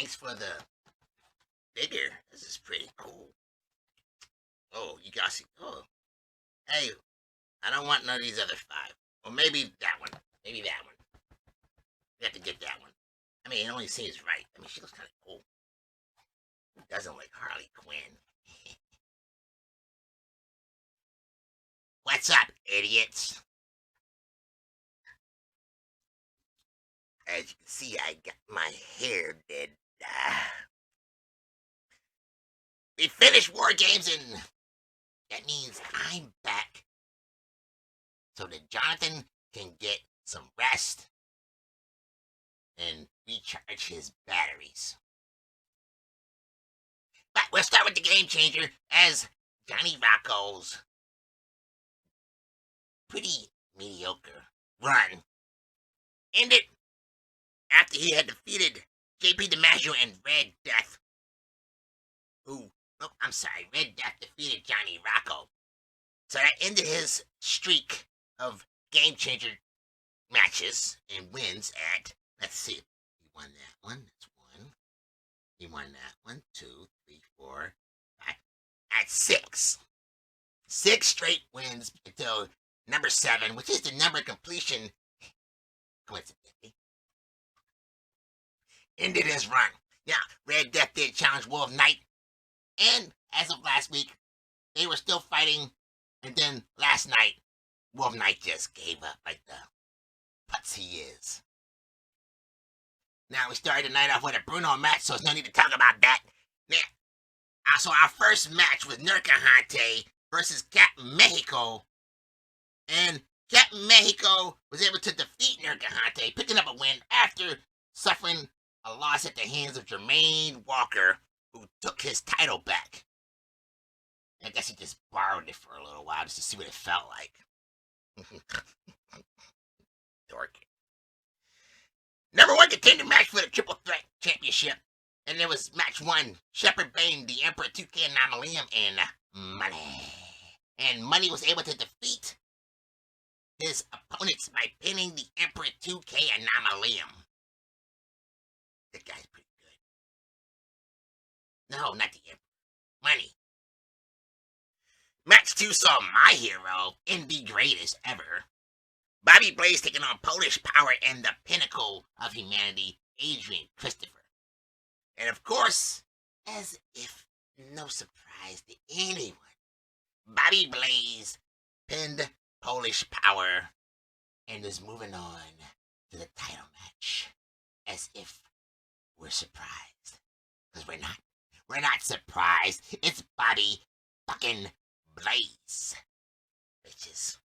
thanks for the figure. This is pretty cool. Oh, you got some. Oh, hey, I don't want none of these other five. Or maybe that one. Maybe that one. We have to get that one. I mean, it only seems right. I mean, she looks kind of cool. Doesn't look like Harley Quinn. What's up, idiots? As you can see, I got my hair did. We finished War Games, and that means I'm back. So that Johnathan can get some rest and recharge his batteries. But we'll start with the game changer, as Johnny Rocco's pretty mediocre run ended after he had defeated JP DiMaggio and Red Death. Red Death defeated Johnny Rocco. So that ended his streak of game changer matches and wins at, let's see, he won that one, that's one. He won that one, 2, 3, 4, 5, at 6. 6 straight wins until number 7, which is the number of completion, coincidentally, ended his run. Now, Red Death did challenge Wolf Knight, and as of last week, they were still fighting, and then last night, Wolf Knight just gave up like the putz he is. Now, we started the night off with a Bruno match, so there's no need to talk about that. Now, so our first match was Johnathan versus Captain Mexico, and Captain Mexico was able to defeat Johnathan, picking up a win after suffering a loss at the hands of Jermaine Walker, who took his title back. I guess he just borrowed it for a little while just to see what it felt like. Dork. Number 1 contender match for the Triple Threat Championship. And there was match 1, Shepard Bane, the Emperor 2K Anomalium, and Money. And Money was able to defeat his opponents by pinning the Emperor 2K Anomalium. That guy's pretty good. No, not the Emperor. Money. Match 2 saw my hero, and the greatest ever, Bobby Blaze taking on Polish Power and the pinnacle of humanity, Adrian Christopher. And of course, as if no surprise to anyone, Bobby Blaze pinned Polish Power and is moving on to the title match. As if we're surprised. Because we're not. We're not surprised. It's Bobby fucking Blaze. Bitches.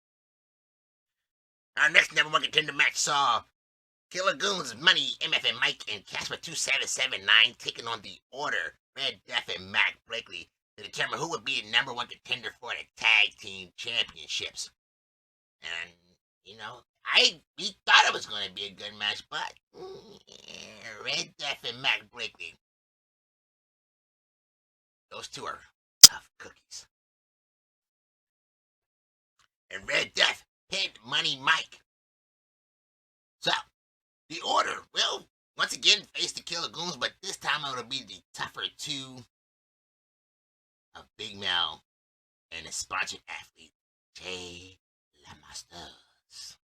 Our next number 1 contender match saw Killer Goons, Money, MF and Mike, and Casper 2779 taking on the Order, Red Death and Mac Blakely, to determine who would be the number 1 contender for the Tag Team Championships. And, you know, we thought it was going to be a good match, but Red Death and Mac Blakely, those two are tough cookies. And Red Death pinned Money Mike. So, the Order will once again face the Killer Goons, but this time it'll be the tougher 2 of Big Mel and his sponsored athlete, Jay Lamasters.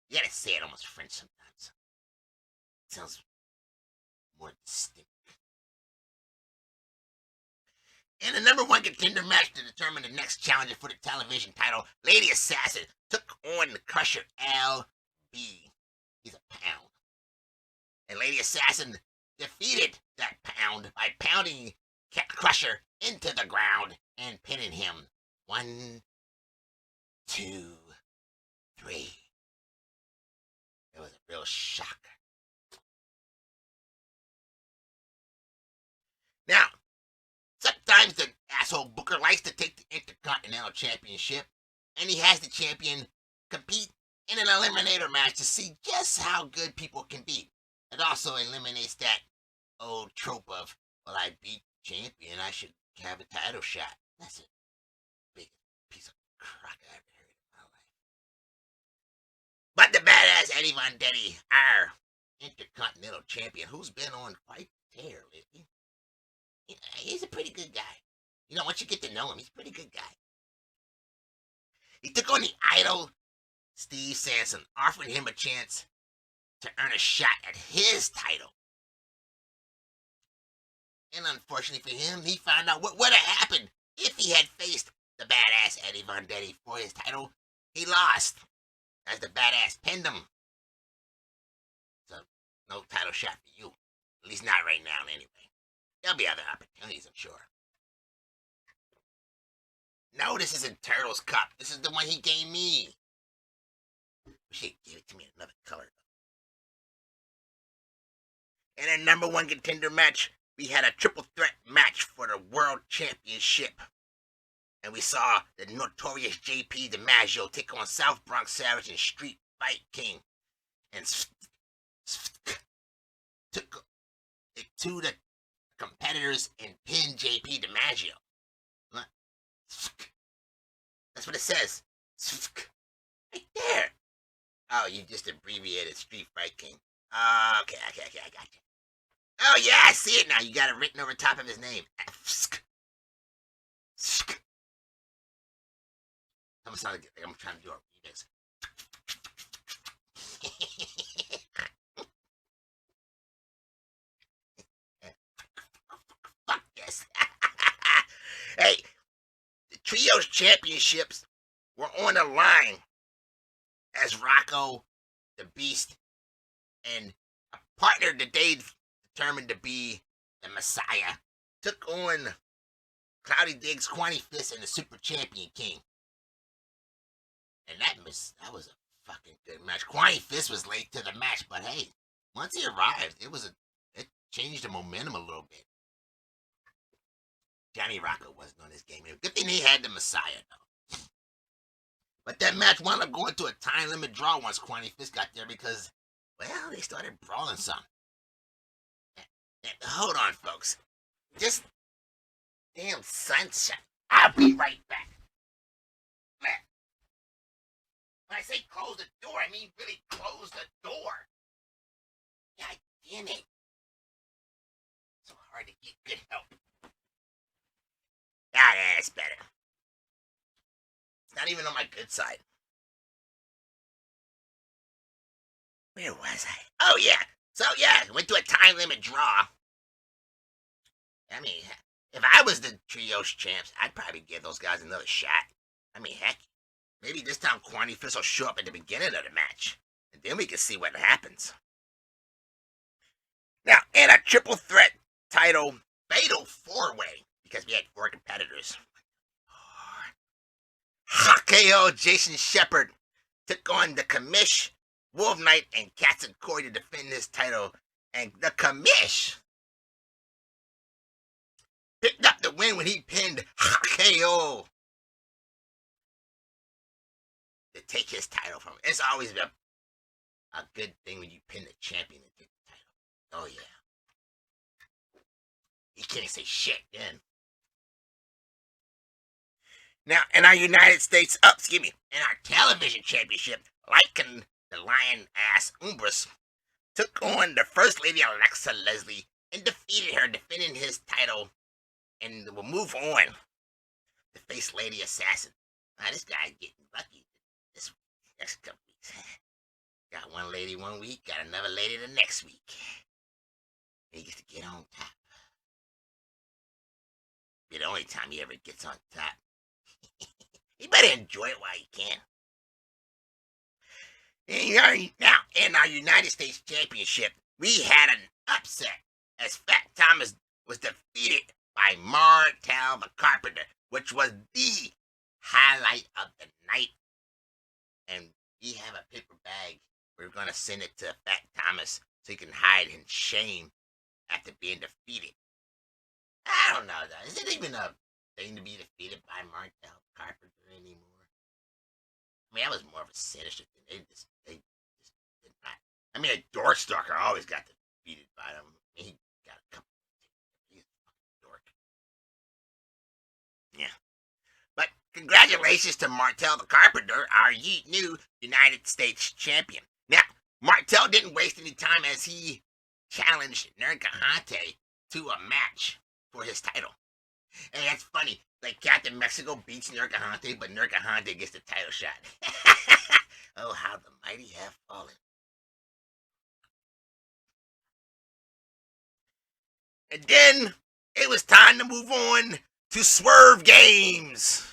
You gotta say it almost French sometimes. It sounds more distinct. In the number 1 contender match to determine the next challenger for the television title, Lady Assassin took on the Crusher LB. He's a pound. And Lady Assassin defeated that pound by pounding Crusher into the ground and pinning him. 1, 2, 3. It was a real shocker. Now, sometimes the asshole Booker likes to take the Intercontinental Championship, and he has the champion compete in an eliminator match to see just how good people can be. It also eliminates that old trope of, well, I beat the champion, I should have a title shot. That's a big piece of crock I've ever heard in my life. But the badass Eddie Von Denny, our Intercontinental Champion, who's been on quite a tear lately. He's a pretty good guy. Once you get to know him, he's a pretty good guy. He took on the idol Steve Sanson, offering him a chance to earn a shot at his title. And unfortunately for him, he found out what would have happened if he had faced the badass Eddie Vendetti for his title. He lost, as the badass pinned him. So, no title shot for you. At least not right now, anyway. There'll be other opportunities, I'm sure. No, this isn't Turtles Cup. This is the one he gave me. Wish he'd give it to me in another color. In our number one contender match, we had a triple threat match for the World Championship. And we saw the notorious JP DiMaggio take on South Bronx Savage and Street Fight King. And took it to the competitors and pinned JP DiMaggio. That's what it says. Right there. Oh, you just abbreviated Street Fight King. Okay, I got you. Oh, yeah, I see it now. You got it written over top of his name. I'm trying to do a remix. Fuck this. Hey, the Trios Championships were on the line as Rocco, the Beast, and a partner that they determined to be the Messiah took on Cloudy Diggs, Quanny Fist, and the Super Champion King. And that was a fucking good match. Quanny Fist was late to the match, but hey, once he arrived, it changed the momentum a little bit. Johnny Rocco wasn't on this game. Good thing he had the Messiah, though. But that match wound up going to a time limit draw once Quanny Fist got there because, well, they started brawling some. Hold on, folks. Just damn sunshine. I'll be right back. When I say close the door, I mean really close the door. God damn it. So hard to get good help. Ah, yeah, it's better. It's not even on my good side. Where was I? Oh, yeah. So, yeah, went to a time limit draw. I mean, if I was the Trios champs, I'd probably give those guys another shot. I mean, heck, maybe this time Quanny Fist will show up at the beginning of the match, and then we can see what happens. Now, in a triple threat title fatal four-way, because we had 4 competitors, KO Jason Shepard took on the Commish, Wolf Knight, and Cats and Corey to defend his title, and the Commish picked up the win when he pinned KO to take his title from him. It's always a good thing when you pin the champion and take the title. Oh, yeah. He can't say shit then. Now, in our United States, in our television championship, Lycan, the lion-ass Umbris, took on the First Lady Alexa Leslie and defeated her, defending his title, and we'll move on. The Face Lady Assassin. This guy getting lucky this next couple weeks. Got one lady one week, got another lady the next week. He gets to get on top. Be the only time he ever gets on top. He better enjoy it while he can. Now, in our United States Championship, we had an upset as Fat Thomas was defeated by Martel the Carpenter, which was the highlight of the night. And we have a paper bag. We're going to send it to Fat Thomas so he can hide in shame after being defeated. I don't know, though. Is it even a thing to be defeated by Martel Carpenter anymore? I mean, that was more of a sinister thing. They just did not. I mean, a Dorkstalker always got defeated by them. I mean, he got a couple. He's a fucking dork. Yeah. But congratulations to Martel the Carpenter, our new United States champion. Now, Martel didn't waste any time as he challenged Nergahante to a match for his title. And that's funny. Like Captain Mexico beats Nergahante, but Nergahante gets the title shot. Oh, how the mighty have fallen. And then it was time to move on to Swerve Games.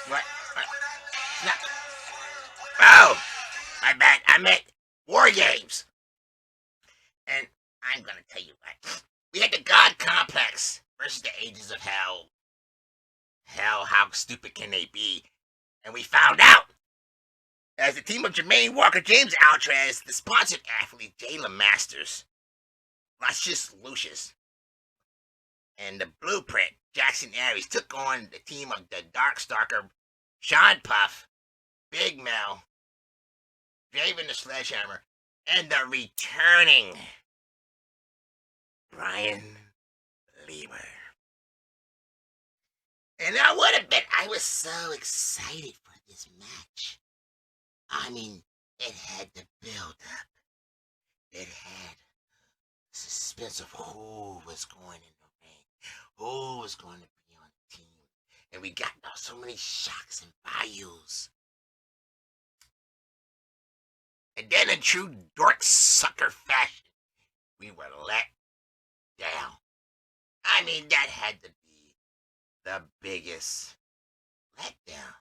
What? No. Oh, my bad. I meant War Games. And I'm gonna tell you what. We had the God Complex versus the Ages of Hell. Hell, how stupid can they be? And we found out as the team of Jermaine Walker, James Altrez, the sponsored athlete Jayla Masters, Luscious Lucius, and the Blueprint, Jackson Aries, took on the team of the Darkstalker, Sean Puff, Big Mel, Draven the Sledgehammer, and the returning Brian Lieber. And I would admit I was so excited for this match. I mean, it had the build up. It had suspense of who was going in the ring, who was going to be on the team. And we got so many shocks and values. And then in true dork sucker fashion, we were let down. I mean, that had to be the biggest letdown.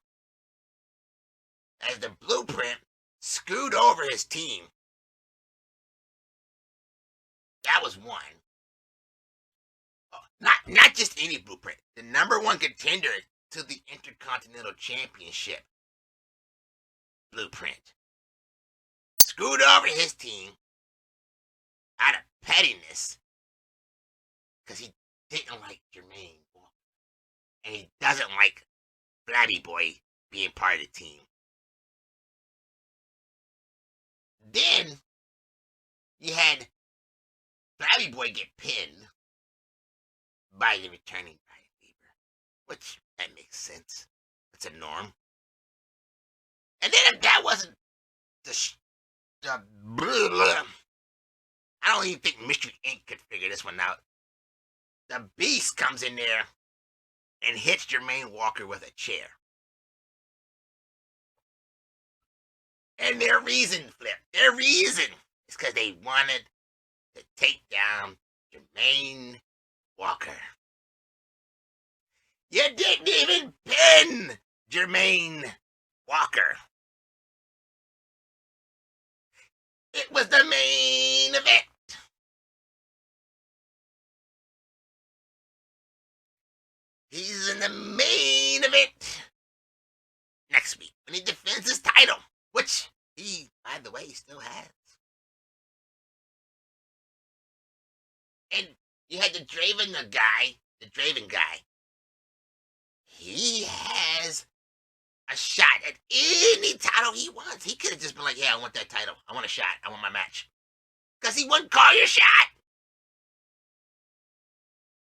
As the Blueprint screwed over his team. That was one. Not just any Blueprint. The #1 contender to the Intercontinental Championship. Blueprint. Screwed over his team out of pettiness. Because he didn't like Jermaine Walker. And he doesn't like Flabby Boy being part of the team. Then you had Flabby Boy get pinned by the returning Brian Lieber, which that makes sense. It's a norm. And then if that wasn't the blah, I don't even think Mystery Inc. could figure this one out. The Beast comes in there and hits Jermaine Walker with a chair. And their reason, Flip, their reason is because they wanted to take down Jermaine Walker. You didn't even pin Jermaine Walker. It was the main event. He's in the main event next week when he defends his title, which he, by the way, still has. And you had the Draven guy. He has a shot at any title he wants. He could have just been like, yeah, I want that title. I want a shot. I want my match. Because he wouldn't call your shot.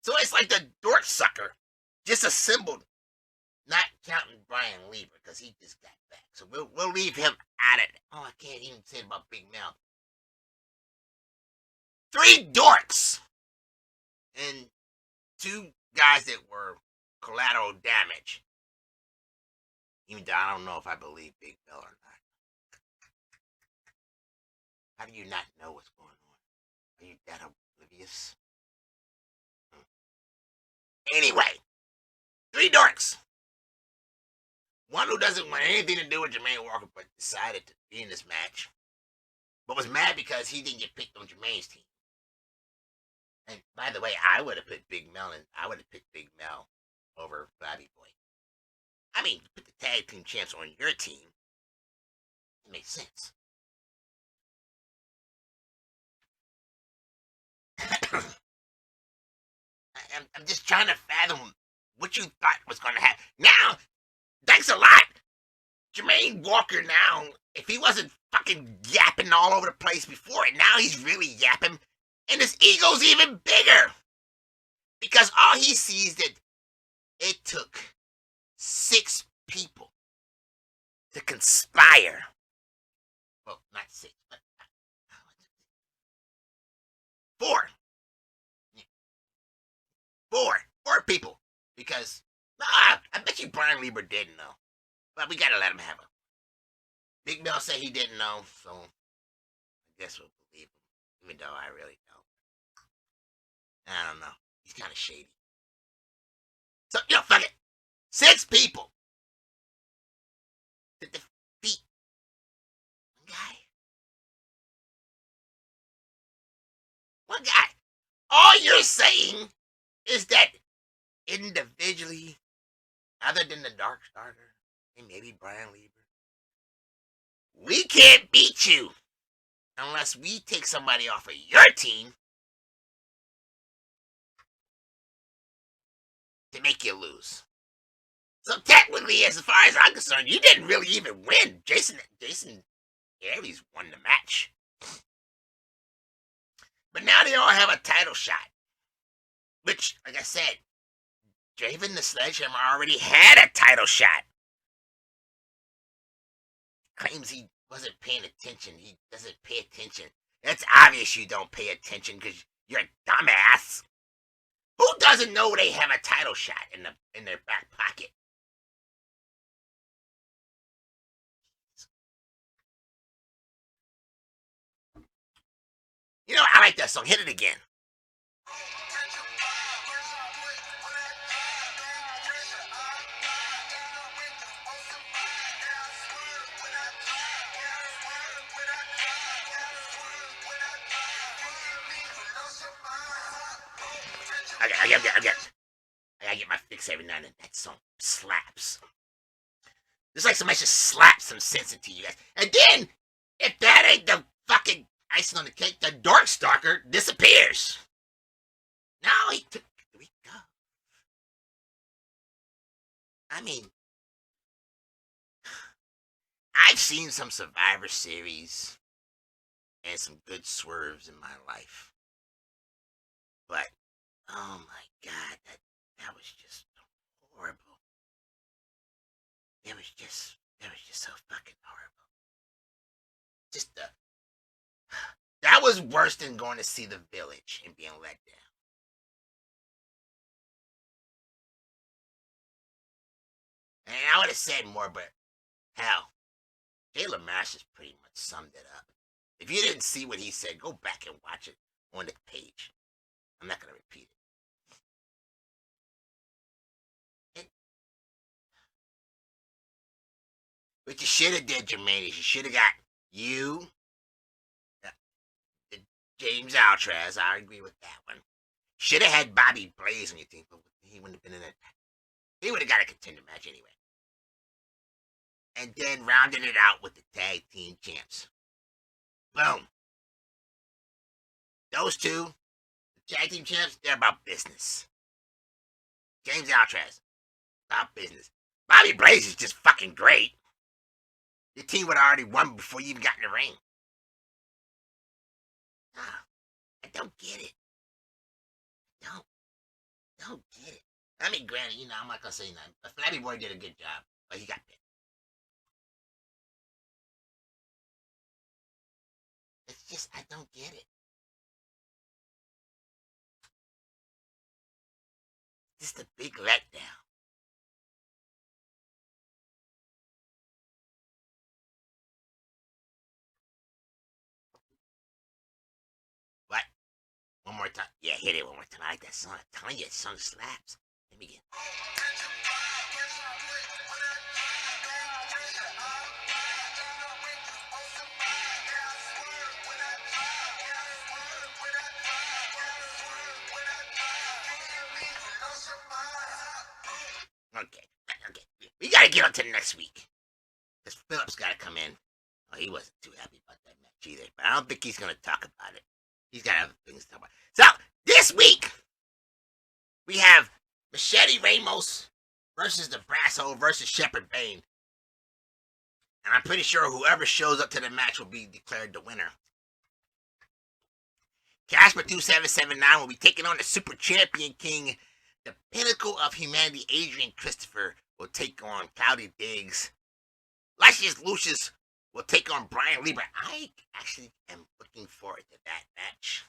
So it's like the dork sucker just assembled, not counting Brian Lieber because he just got back. So we'll leave him out of it. Oh, I can't even say about Big Mel. 3 dorks and 2 guys that were collateral damage. Even though I don't know if I believe Big Mel or not. How do you not know what's going on? Are you that oblivious? Anyway, 3 dorks. One who doesn't want anything to do with Jermaine Walker but decided to be in this match. But was mad because he didn't get picked on Jermaine's team. And by the way, I would have put Big Mel and I would have picked Big Mel over Flabby Boy. I mean, put the tag team champs on your team. It makes sense. I'm just trying to fathom what you thought was going to happen. Now, thanks a lot, Jermaine Walker. Now, if he wasn't fucking yapping all over the place before it, now he's really yapping, and his ego's even bigger because all he sees that it took 6 people to conspire. Well, not 6, but 4. 4 people. Because, I bet you Brian Lieber didn't know. But we gotta let him have it. Big Mel said he didn't know, so I guess we'll believe him. Even though I really don't. I don't know. He's kind of shady. So, fuck it. 6 people to defeat one guy. One guy. All you're saying is that individually, other than the Dark Starter and maybe Brian Lieber, we can't beat you unless we take somebody off of your team to make you lose. So technically, as far as I'm concerned, you didn't really even win. Jason Aries won the match. But now they all have a title shot. Which, like I said, Draven the Sledgehammer already had a title shot. Claims he wasn't paying attention. He doesn't pay attention. It's obvious you don't pay attention because you're a dumbass. Who doesn't know they have a title shot in their back pocket? I like that song. Hit it again. I gotta get my fix every now and then. That song slaps. It's like somebody just slapped some sense into you guys. And then, if that ain't the fucking icing on the cake, the Darkstalker disappears. Now he took 3 go. I mean, I've seen some Survivor Series and some good swerves in my life. But, oh my God, that was just horrible. It was just so fucking horrible. That was worse than going to see The Village and being let down. And I would have said more, but hell, Jay LaMash pretty much summed it up. If you didn't see what he said, go back and watch it on the page. I'm not going to repeat it. What you should have did, Jermaine, is you should have got James Altrez. I agree with that one. Should have had Bobby Blaze on your team, but he wouldn't have been in it. He would have got a contender match anyway. And then rounded it out with the tag team champs. Boom. Those two, the tag team champs, they're about business. James Altrez, about business. Bobby Blaze is just fucking great. Your team would have already won before you even got in the ring. I don't get it. Don't get it. I mean, granted, I'm not gonna say nothing. But Flabby Boy did a good job, but he got picked. It's just, I don't get it. Just a big letdown. What? One more time. Yeah, hit it one more time. I like that song. I'm telling you, that song slaps. Let me get. Okay. We gotta get on to the next week. Because Phillips gotta come in. Oh, he wasn't too happy about that match either. But I don't think he's gonna talk about it. He's got other things to talk about. So, this week, We have Machete Ramos versus the Brasshole versus Shepard Bane. And I'm pretty sure whoever shows up to the match will be declared the winner. Casper2779 will be taking on the Super Champion King. The Pinnacle of Humanity, Adrian Christopher, will take on Cloudy Diggs. Luscious Lucius will take on Brian Lieber. I actually am looking forward to that match.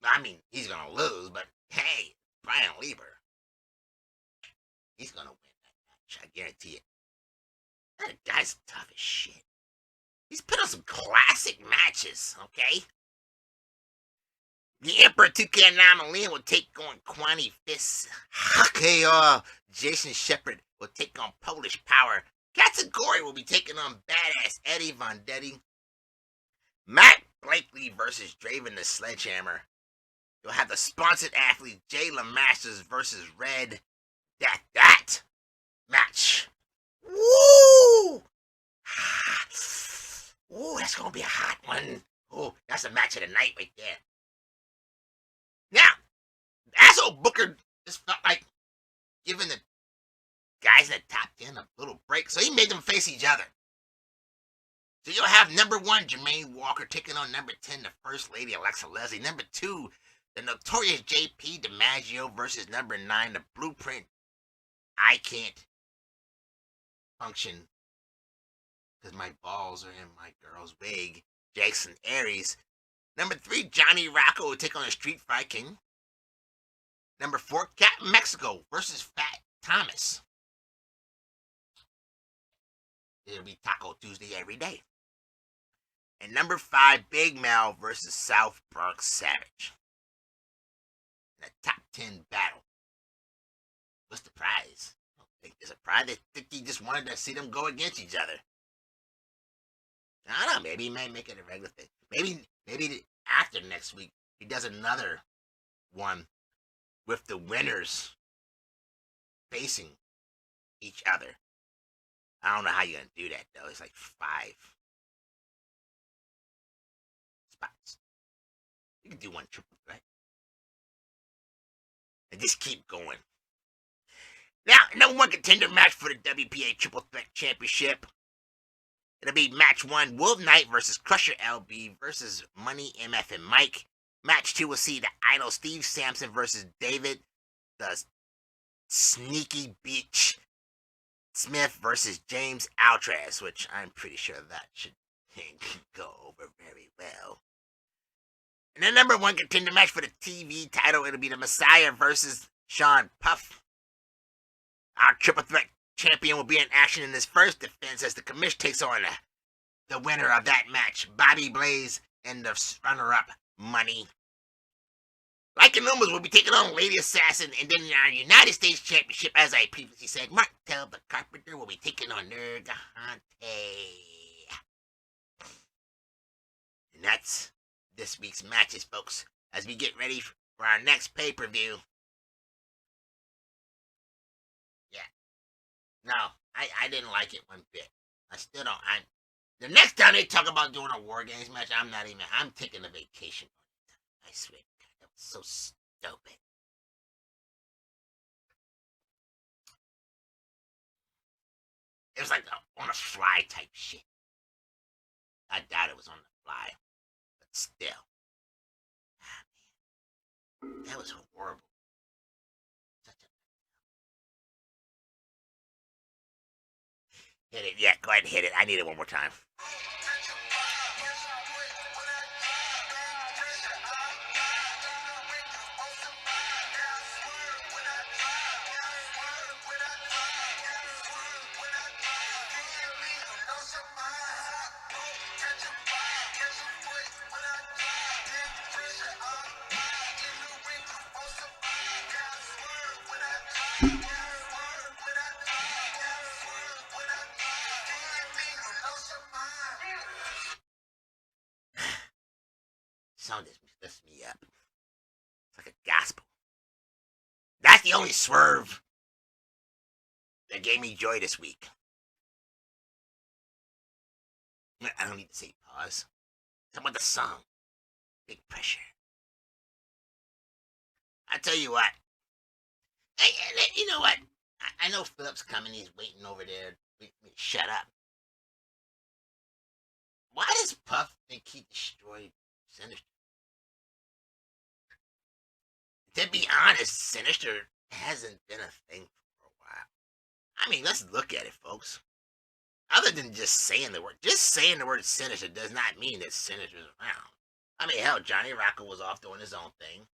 I mean, he's going to lose, but hey, Brian Lieber, he's going to win that match. I guarantee it. That guy's tough as shit. He's put on some classic matches, okay? The Emperor 2K Anomaly will take on Kwani Fist. Okay, Jason Shepard will take on Polish Power. Katsugori will be taking on Badass Eddie Vendetti. Matt Blakely versus Draven the Sledgehammer. You'll have the sponsored athlete Jayla Masters versus Red. That match. Woo! Ooh, that's gonna be a hot one. Oh, that's a match of the night right there. Now, asshole Booker just felt like giving the guys in the top 10 a little break, so he made them face each other. So you'll have number 1, Jermaine Walker, taking on number 10, the First Lady, Alexa Leslie. Number 2, the notorious JP DiMaggio versus number 9, the Blueprint. I can't function because my balls are in my girl's wig. Jackson Aries. Number 3, Johnny Rocco will take on the Street Fight King. Number 4, Captain Mexico versus Fat Thomas. It'll be Taco Tuesday every day. And number 5, Big Mal versus South Bronx Savage. In a top 10 battle. What's the prize? I don't think there's a prize. I think he just wanted to see them go against each other. I don't know, maybe he may make it a regular thing. Maybe after next week, he does another one with the winners facing each other. I don't know how you're going to do that, though. It's like 5 spots. You can do one triple threat. And just keep going. Now, number 1 contender match for the WPA Triple Threat Championship. It'll be match 1, Wolf Knight versus Crusher LB versus Money MF and Mike. Match 2 will see the Idol Steve Sampson versus David the Sneaky Beach Smith versus James Altras, which I'm pretty sure that should go over very well. And the number 1 contender match for the TV title, it'll be the Messiah versus Sean Puff. Our Triple Threat champion will be in action in his first defense as the commission takes on the winner of that match, Bobby Blaze, and the runner-up, Money. Like Numbers will be taking on Lady Assassin, and then in our United States Championship, as I previously said, Martel the Carpenter will be taking on Nergahante. And that's this week's matches, folks, as we get ready for our next pay-per-view. No, I didn't like it one bit. I still don't. The next time they talk about doing a War Games match, I'm taking a vacation. I swear, God, that was so stupid. It was like on a fly type shit. I doubt it was on the fly, but still. Man, that was horrible. Hit it. Yeah, go ahead and hit it. I need it one more time. Sound just lifts me up. It's like a gospel. That's the only swerve that gave me joy this week. I don't need to say pause. Talk about the song. Big Pressure. I tell you what. Hey, you know what? I know Philip's coming. He's waiting over there. Shut up. Why does Puff think he destroyed Sinister? To be honest, Sinister hasn't been a thing for a while. I mean, let's look at it, folks. Other than just saying the word Sinister does not mean that Sinister's around. I mean, hell, Johnny Rocco was off doing his own thing.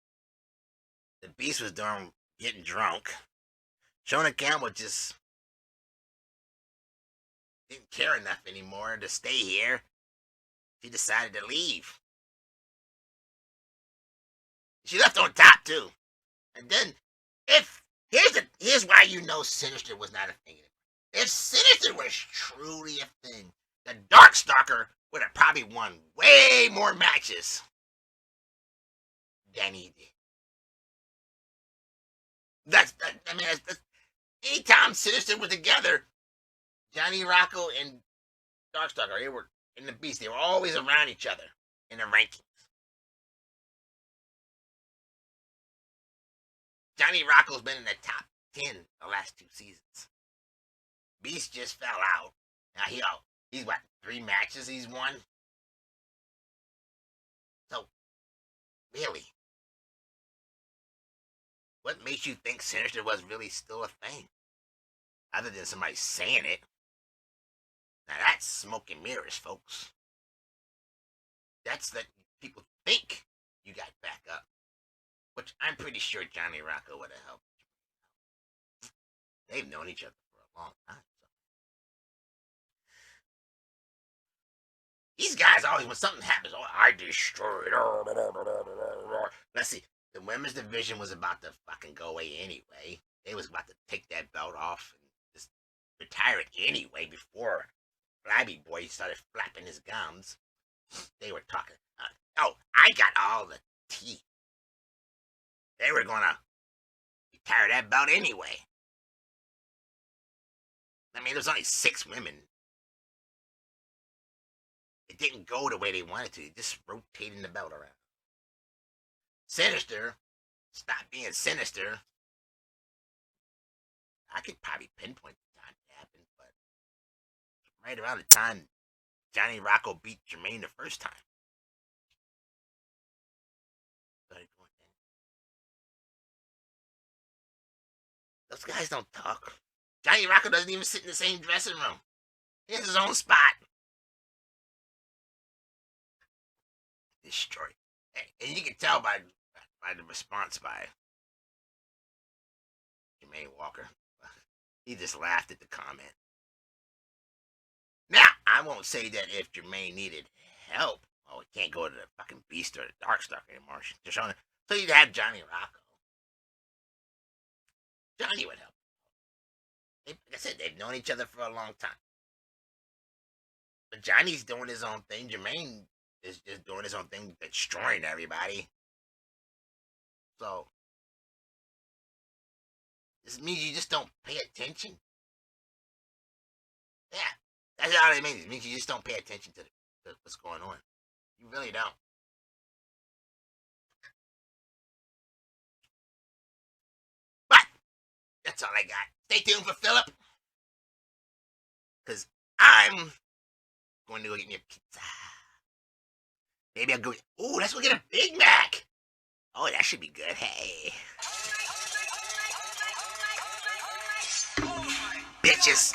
The Beast was doing getting drunk. Johnathan was just didn't care enough anymore to stay here. She decided to leave. She left on top too. And then, here's why you know Sinister was not a thing. If Sinister was truly a thing, the Darkstalker would have probably won way more matches than he did. That's anytime Sinister was together, Johnny Rocco and Darkstalker, they were in the Beast. They were always around each other in the rankings. Johnny Rocco's been in the top 10 the last 2 seasons. Beast just fell out. Now he's what, 3 matches he's won? So, really? What makes you think Sinister was really still a thing? Other than somebody saying it. Now that's smoke and mirrors, folks. That's that people think you got back up. Which I'm pretty sure Johnny Rocco would have helped. They've known each other for a long time. So. These guys always, when something happens, I destroyed. Let's see. The women's division was about to fucking go away anyway. They was about to take that belt off and just retire it anyway before Flabby Boy started flapping his gums. They were talking. I got all the tea. They were gonna retire that belt anyway. I mean, there's only 6 women. It didn't go the way they wanted to. It just rotating the belt around. Sinister, stop being sinister. I could probably pinpoint the time it happened, but right around the time Johnny Rocco beat Jermaine the first time. Those guys don't talk. Johnny Rocco doesn't even sit in the same dressing room. He has his own spot. Destroyed. And you can tell by the response by Jermaine Walker. He just laughed at the comment. Now, I won't say that if Jermaine needed help, he can't go to the fucking Beast or the Darkstalker anymore. So you'd have Johnny Rocco. Johnny would help. Like I said, they've known each other for a long time. But Johnny's doing his own thing. Jermaine is just doing his own thing, destroying everybody. So, this means you just don't pay attention. Yeah, that's all it means. It means you just don't pay attention to what's going on. You really don't. But, that's all I got. Stay tuned for Philip. Because I'm going to go get me a pizza. Maybe I'll go. Ooh, let's go get a Big Mac. Oh, that should be good. Hey. Bitches.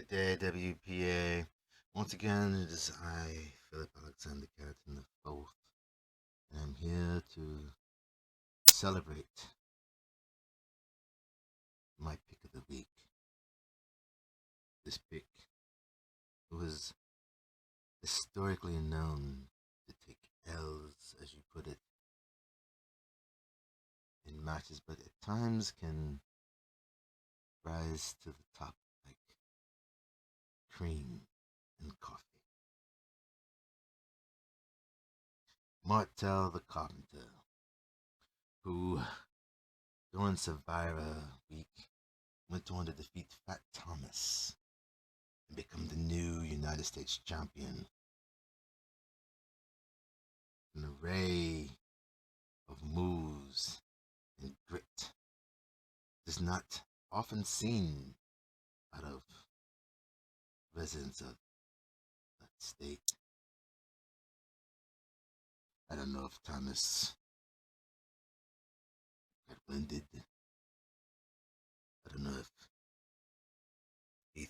Good day, WPA. Once again, it is I, Philip Alexander Carrington the Fourth, and I'm here to celebrate my pick of the week. This pick was historically known to take L's, as you put it, in matches, but at times can rise to the top like cream and coffee. Martel the Carpenter, who during Survivor Week went on to defeat Fat Thomas and become the new United States champion. An array of moves and grit is not often seen out of residents of that state. I don't know if Thomas got winded. I don't know if he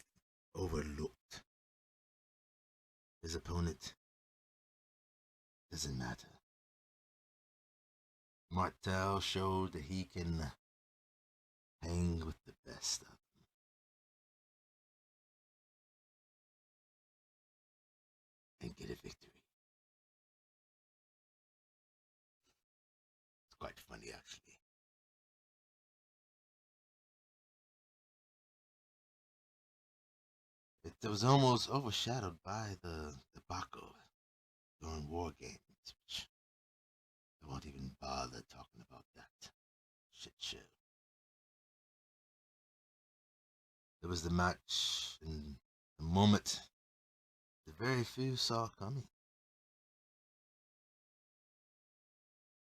overlooked his opponent. Doesn't matter. Martel showed that he can hang with the best of them and get a victory. It's quite funny, actually. It was almost overshadowed by the debacle during War Games, which I won't even bother talking about that shit show. It was the match and the moment the very few saw coming.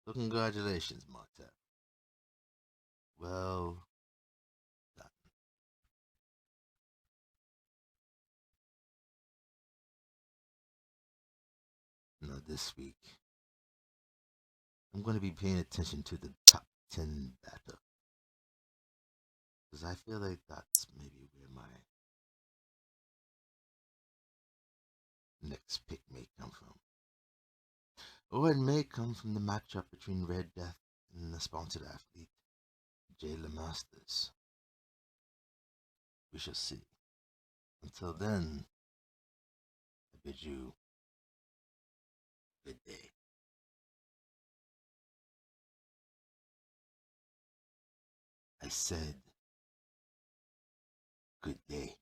So congratulations, Martel. Well done. Now this week, I'm going to be paying attention to the top 10 battle. Because I feel like that's maybe where my next pick may come from. Or it may come from the matchup between Red Death and the sponsored athlete, Jayla Masters. We shall see. Until then, I bid you good day. I said good day.